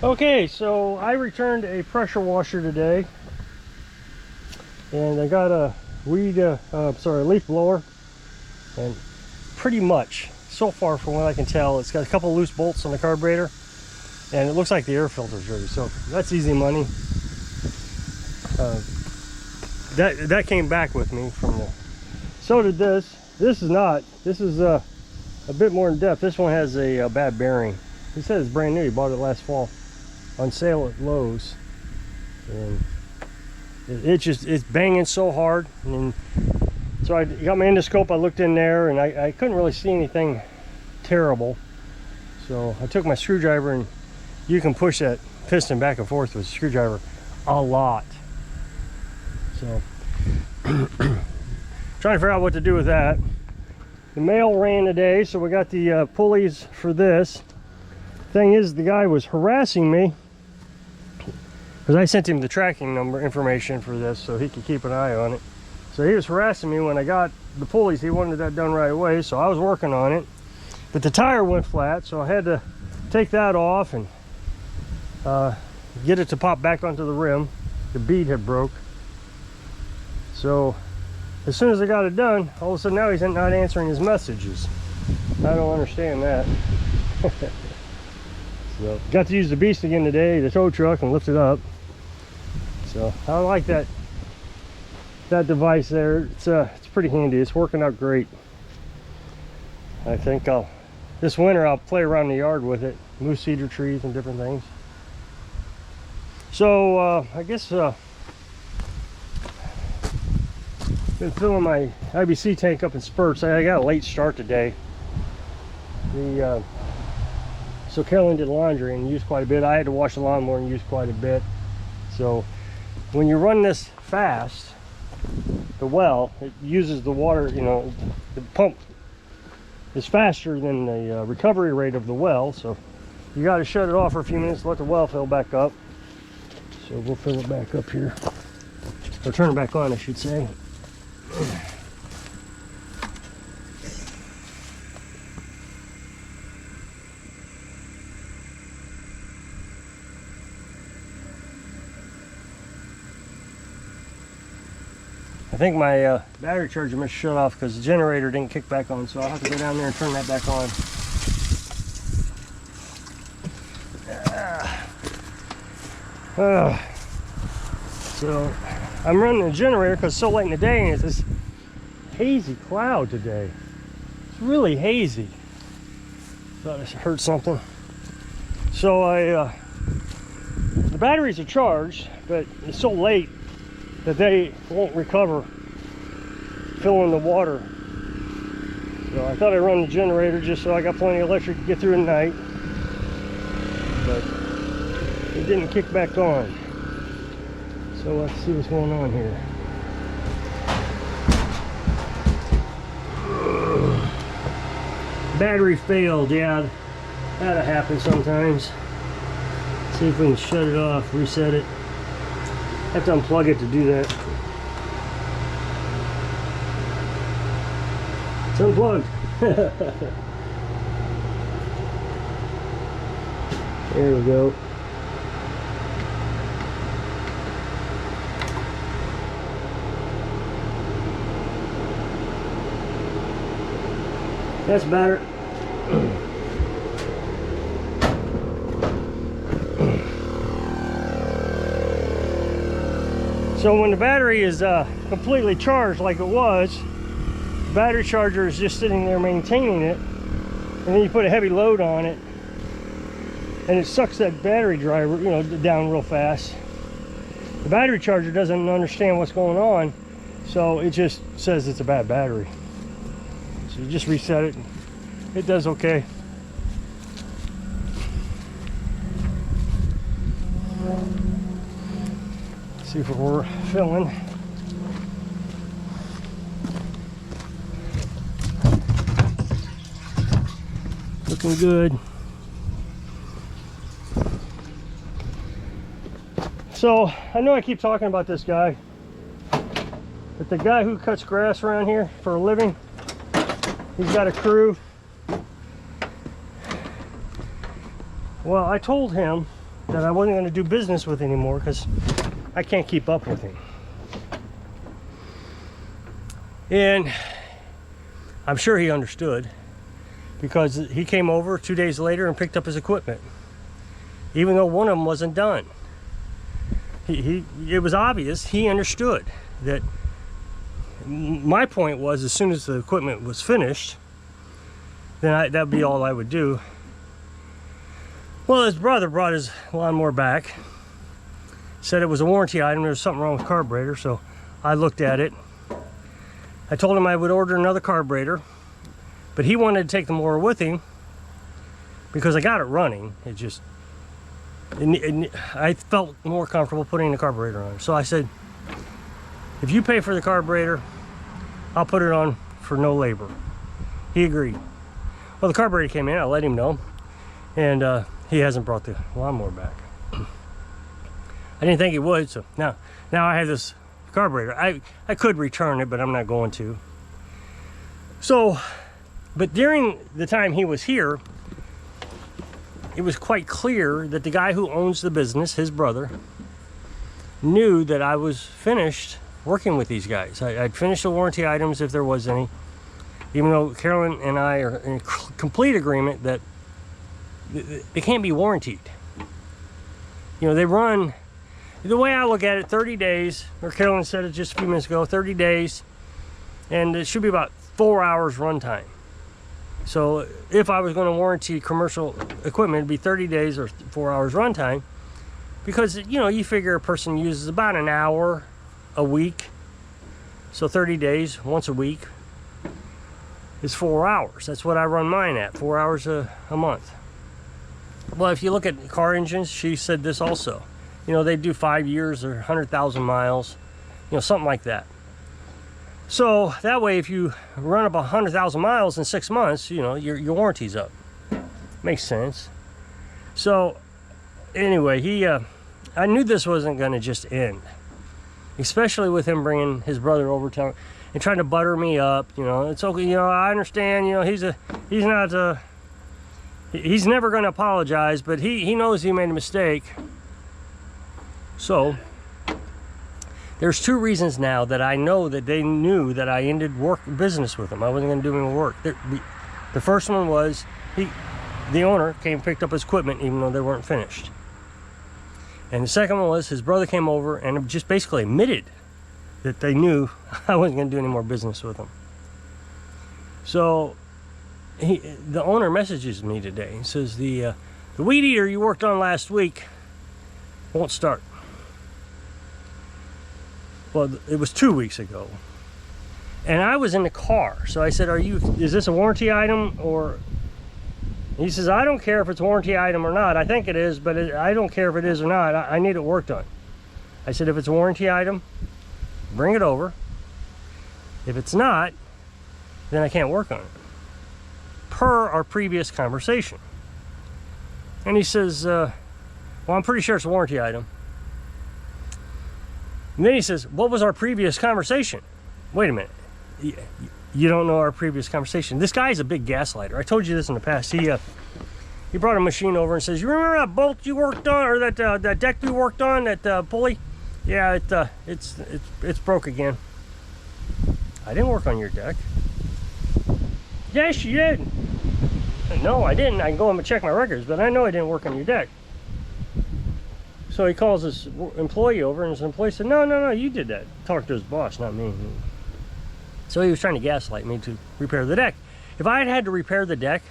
Okay, so I returned a pressure washer today, and I got a leaf blower, and pretty much so far from what I can tell, it's got a couple loose bolts on the carburetor, and it looks like the air filter's dirty. So that's easy money. That came back with me from the. So did this. This is not. This is a bit more in depth. This one has a bad bearing. He said it's brand new. He bought it last fall on sale at Lowe's, and it's banging so hard. And so I got my endoscope. I looked in there, and I couldn't really see anything terrible. So I took my screwdriver, and you can push that piston back and forth with a screwdriver a lot. So trying to figure out what to do with that. The mail ran today, so we got the pulleys for this. Thing is, the guy was harassing me because I sent him the tracking number information for this so he could keep an eye on it. So he was harassing me when I got the pulleys. He wanted that done right away, so I was working on it. But the tire went flat, so I had to take that off and get it to pop back onto the rim. The bead had broke. So as soon as I got it done, all of a sudden now he's not answering his messages. I don't understand that. So got to use the beast again today, the tow truck, and lift it up. So I like that device there. It's pretty handy. It's working out great. I think this winter I'll play around the yard with it, move cedar trees and different things. So I guess been filling my IBC tank up in spurts. I got a late start today. So Carolyn did laundry and used quite a bit. I had to wash the lawnmower and use quite a bit. So when you run this fast, the well, it uses the water, the pump is faster than the recovery rate of the well. So you got to shut it off for a few minutes, let the well fill back up. So we'll fill it back up here. Or turn it back on, I should say. I think my battery charger must shut off because the generator didn't kick back on, so I'll have to go down there and turn that back on. So I'm running the generator because it's so late in the day, and it's this hazy cloud today. It's really hazy. Thought I heard something. So the batteries are charged, but it's so late that they won't recover filling the water. So I thought I'd run the generator just so I got plenty of electric to get through the night, but it didn't kick back on. So let's see what's going on here. Battery failed. Yeah, that'll happen sometimes. See if we can shut it off, reset it. Have to unplug it to do that. It's unplugged. There we go. That's better. So when the battery is completely charged like it was, the battery charger is just sitting there maintaining it, and then you put a heavy load on it, and it sucks that battery driver, down real fast. The battery charger doesn't understand what's going on, so it just says it's a bad battery. So you just reset it, and it does okay. See if we're filling. Looking good. So I know I keep talking about this guy, but the guy who cuts grass around here for a living, he's got a crew. Well, I told him that I wasn't going to do business with anymore because I can't keep up with him. And I'm sure he understood, because he came over 2 days later and picked up his equipment, even though one of them wasn't done. It was obvious he understood that. My point was, as soon as the equipment was finished, then that'd be all I would do. Well, his brother brought his lawnmower back, said it was a warranty item, there was something wrong with the carburetor, so I looked at it. I told him I would order another carburetor, but he wanted to take the mower with him because I got it running. I felt more comfortable putting the carburetor on. So I said, if you pay for the carburetor, I'll put it on for no labor. He agreed. Well, the carburetor came in, I let him know, and he hasn't brought the lawnmower back. I didn't think he would, so now I have this carburetor. I could return it, but I'm not going to. So, but during the time he was here, it was quite clear that the guy who owns the business, his brother, knew that I was finished working with these guys. I'd finished the warranty items if there was any, even though Carolyn and I are in complete agreement that they can't be warranted. You know, they run, the way I look at it, 30 days, or Carolyn said it just a few minutes ago, 30 days, and it should be about 4 hours runtime. So if I was going to warranty commercial equipment, it'd be 30 days or 4 hours runtime, because, you know, you figure a person uses about an hour a week, so 30 days once a week is 4 hours. That's what I run mine at, 4 hours a month. Well, if you look at car engines, she said this also, you know, they do 5 years or 100,000 miles, you know, something like that. So that way, if you run up 100,000 miles in 6 months, you know, your warranty's up. Makes sense. So anyway, I knew this wasn't going to just end, especially with him bringing his brother over to and trying to butter me up. You know, it's okay. You know, I understand. You know, he's never going to apologize, but he knows he made a mistake. So there's 2 reasons now that I know that they knew that I ended business with them. I wasn't going to do any more work. The first one was the owner came and picked up his equipment even though they weren't finished. And the second one was his brother came over and just basically admitted that they knew I wasn't going to do any more business with them. So the owner messages me today. He says, the weed eater you worked on last week won't start. Well, it was 2 weeks ago, and I was in the car. So I said, is this a warranty item? Or he says, I don't care if it's a warranty item or not. I think it is, but I don't care if it is or not. I need it worked on. I said, if it's a warranty item, bring it over. If it's not, then I can't work on it, per our previous conversation. And he says, well, I'm pretty sure it's a warranty item. And then he says, what was our previous conversation? Wait a minute. You don't know our previous conversation. This guy's a big gaslighter. I told you this in the past. He brought a machine over and says, you remember that bolt you worked on, or that deck you worked on, that pulley? Yeah, it's broke again. I didn't work on your deck. Yes, you did. No, I didn't. I can go home and check my records, but I know I didn't work on your deck. So he calls his employee over, and his employee said, no, you did that. Talk to his boss, not me. So he was trying to gaslight me to repair the deck. If I had to repair the deck,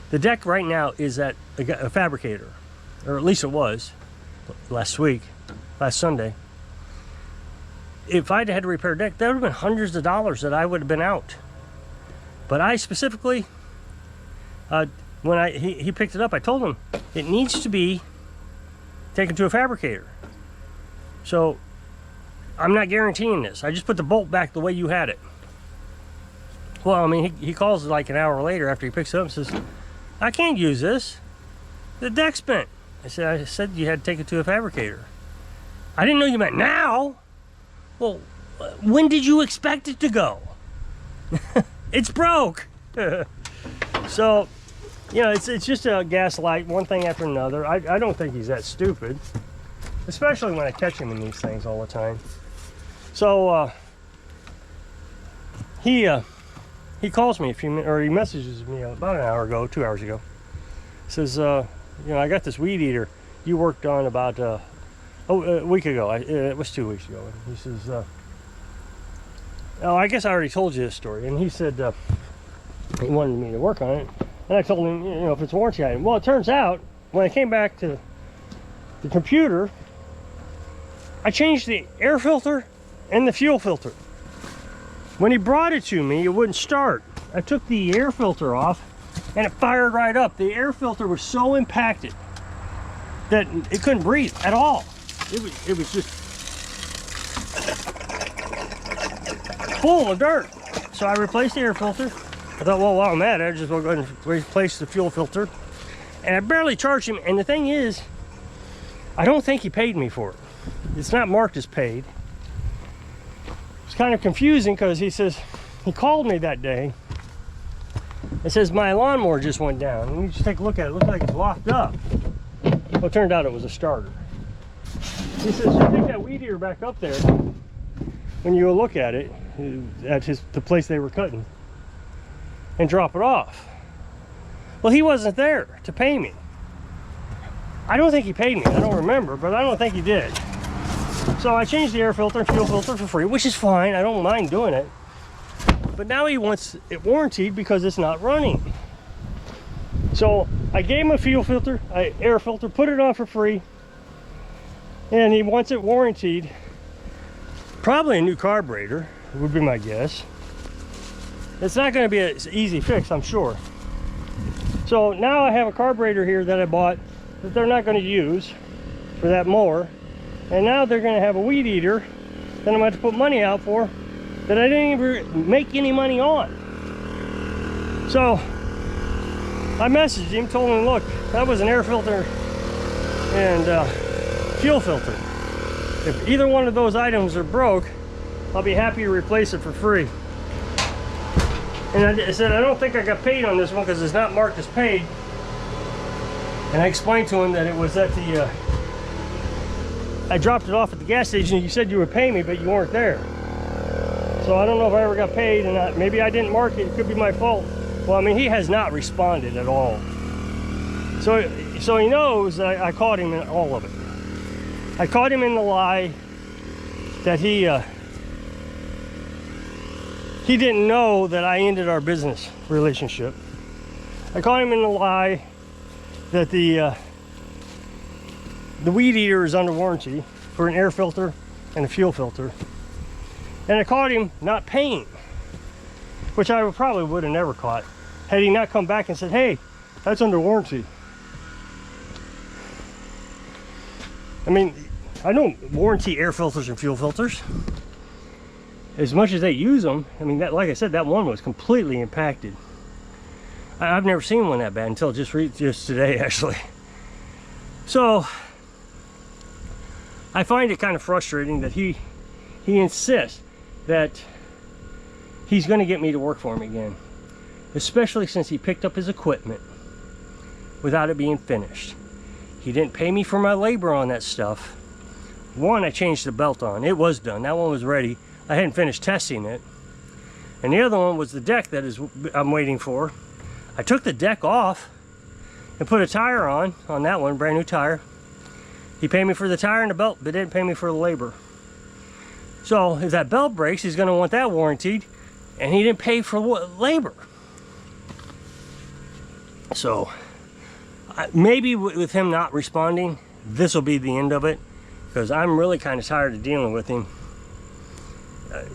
the deck right now is at a fabricator, or at least it was last Sunday. If I'd had to repair a deck, that would have been hundreds of dollars that I would have been out. But I specifically, when he picked it up, I told him it needs to be taken to a fabricator. So I'm not guaranteeing this. I just put the bolt back the way you had it. Well, I mean, he calls like an hour later after he picks it up and says, I can't use this. The deck's bent. I said you had to take it to a fabricator. I didn't know you meant now. Well, when did you expect it to go? It's broke. So you know, it's just a gaslight, one thing after another. I don't think he's that stupid, especially when I catch him in these things all the time. So he calls me a few minutes, or he messages me about an hour ago, 2 hours ago. He says, you know, I got this weed eater you worked on about a week ago. It was 2 weeks ago. He says, oh, I guess I already told you this story. And he said he wanted me to work on it. And I told him, you know, if it's a warranty item. Well, it turns out when I came back to the computer, I changed the air filter and the fuel filter. When he brought it to me, it wouldn't start. I took the air filter off and it fired right up. The air filter was so impacted that it couldn't breathe at all. It was just full of dirt. So I replaced the air filter. I thought, well, while I'm at it, I just will go ahead and replace the fuel filter. And I barely charged him. And the thing is, I don't think he paid me for it. It's not marked as paid. It's kind of confusing because he says, he called me that day. It says, my lawnmower just went down. And you just take a look at it. It looks like it's locked up. Well, it turned out it was a starter. He says, so take that weed eater back up there. When you look at it, at the place they were cutting, and drop it off. Well, he wasn't there to pay me. I don't think he paid me. I don't remember, but I don't think he did. So I changed the air filter and fuel filter for free, which is fine. I don't mind doing it. But now he wants it warranted because it's not running. So I gave him a fuel filter, air filter, put it on for free, and he wants it warranted. Probably a new carburetor would be my guess. It's not going to be an easy fix, I'm sure. So now I have a carburetor here that I bought that they're not going to use for that mower, and now they're going to have a weed eater that I'm going to have to put money out for that I didn't even make any money on. So I messaged him, told him, look, that was an air filter and fuel filter. If either one of those items are broke, I'll be happy to replace it for free. And I said, I don't think I got paid on this one because it's not marked as paid. And I explained to him that it was at the, I dropped it off at the gas station. You said you would pay me, but you weren't there. So I don't know if I ever got paid or not. Maybe I didn't mark it. It could be my fault. Well, I mean, he has not responded at all. So he knows that I caught him in all of it. I caught him in the lie that he didn't know that I ended our business relationship. I caught him in the lie that the weed eater is under warranty for an air filter and a fuel filter. And I caught him not paying, which I probably would have never caught had he not come back and said, hey, that's under warranty. I mean, I don't warranty air filters and fuel filters. As much as they use them, I mean, that, like I said, that one was completely impacted. I've never seen one that bad until just today, actually. So I find it kind of frustrating that he insists that he's going to get me to work for him again, especially since he picked up his equipment without it being finished. He didn't pay me for my labor on that stuff. One, I changed the belt on. It was done. That one was ready. I hadn't finished testing it. And the other one was the deck that I'm waiting for. I took the deck off and put a tire on that one, brand new tire. He paid me for the tire and the belt, but didn't pay me for the labor. So if that belt breaks, he's going to want that warranted, and he didn't pay for labor. So maybe with him not responding, this will be the end of it, because I'm really kind of tired of dealing with him.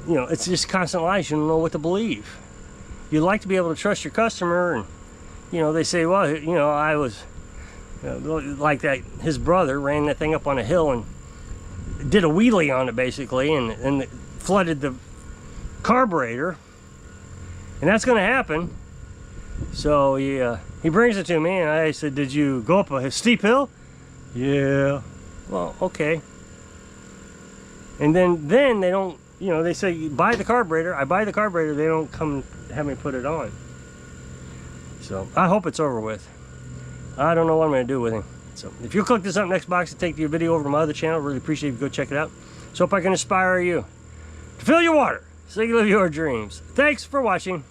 You know, it's just constant lies. You don't know what to believe. You'd like to be able to trust your customer, and you know, they say, well, you know, I was like that. His brother ran that thing up on a hill and did a wheelie on it, basically, and it flooded the carburetor, and that's going to happen. So he brings it to me, and I said, did you go up a steep hill? Yeah. Well, okay. And then they don't, you know, they say buy the carburetor. I buy the carburetor. They don't come have me put it on. So I hope it's over with. I don't know what I'm going to do with him. So if you'll click this up next box to take your video over to my other channel, really appreciate if you go check it out. So hope I can inspire you to fill your water so you can live your dreams. Thanks for watching.